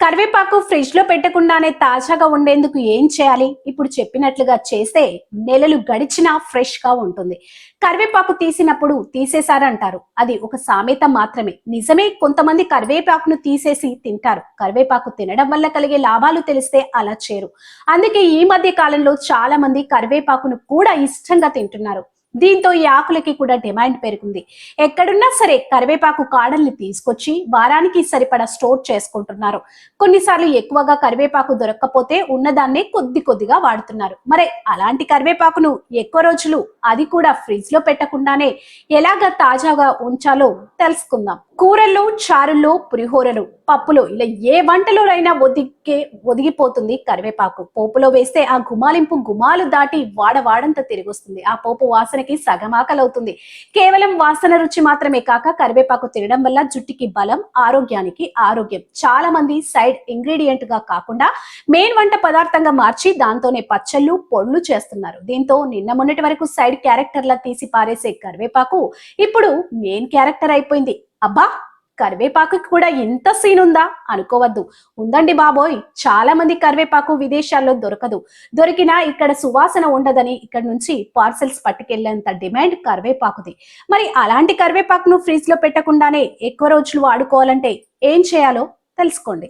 కరివేపాకు ఫ్రిడ్జ్ లో పెట్టకుండానే తాజాగా ఉండేందుకు ఏం చేయాలి? ఇప్పుడు చెప్పినట్లుగా చేస్తే నెలలు గడిచినా ఫ్రెష్ గా ఉంటుంది. కరివేపాకు తీసినప్పుడు తీసేశారంటారు. అది ఒక సామెత మాత్రమే. నిజమే, కొంతమంది కరివేపాకును తీసేసి తింటారు. కరివేపాకు తినడం వల్ల కలిగే లాభాలు తెలిస్తే అలా చేయరు. అందుకే ఈ మధ్య కాలంలో చాలా మంది కరివేపాకును కూడా ఇష్టంగా తింటున్నారు. దీంతో ఈ ఆకులకి కూడా డిమాండ్ పెరిగింది. ఎక్కడున్నా సరే కరివేపాకు కాడల్ని తీసుకొచ్చి వారానికి సరిపడా స్టోర్ చేసుకుంటున్నారు. కొన్నిసార్లు ఎక్కువగా కరివేపాకు దొరక్కపోతే ఉన్నదాన్నే కొద్ది కొద్దిగా వాడుతున్నారు. మరి అలాంటి కరివేపాకును ఎక్కువ రోజులు, అది కూడా ఫ్రిడ్జ్ లో పెట్టకుండానే ఎలాగ తాజాగా ఉంచాలో తెలుసుకుందాం. కూరల్లో, చారుల్లో, పులిహోరలు, పప్పులో ఇలా ఏ వంటలోనైనా ఒదిగిపోతుంది కరివేపాకు. పోపులో వేస్తే ఆ గుమాలింపు గుమాలు దాటి వాడంత తిరిగొస్తుంది. ఆ పోపు వాసనకి సగం ఆకలవుతుంది. కేవలం వాసన రుచి మాత్రమే కాక కరివేపాకు తినడం వల్ల జుట్టుకి బలం, ఆరోగ్యానికి ఆరోగ్యం. చాలా మంది సైడ్ ఇంగ్రీడియంట్ గా కాకుండా మెయిన్ వంట పదార్థంగా మార్చి దాంతోనే పచ్చళ్ళు, పొడులు చేస్తున్నారు. దీంతో నిన్న మొన్నటి వరకు సైడ్ క్యారెక్టర్లా తీసి పారేసే కరివేపాకు ఇప్పుడు మెయిన్ క్యారెక్టర్ అయిపోయింది. అబ్బా, కరివేపాకుకి కూడా ఇంత సీన్ ఉందా అనుకోవద్దు. ఉందండి బాబోయ్. చాలా మంది కరివేపాకు విదేశాల్లో దొరకదు. దొరికినా ఇక్కడ సువాసన ఉండదని ఇక్కడ నుంచి పార్సెల్స్ పట్టుకెళ్లేంత డిమాండ్ కరివేపాకుది. మరి అలాంటి కరివేపాకును ఫ్రిడ్జ్ లో పెట్టకుండానే ఎక్కువ రోజులు వాడుకోవాలంటే ఏం చేయాలో తెలుసుకోండి.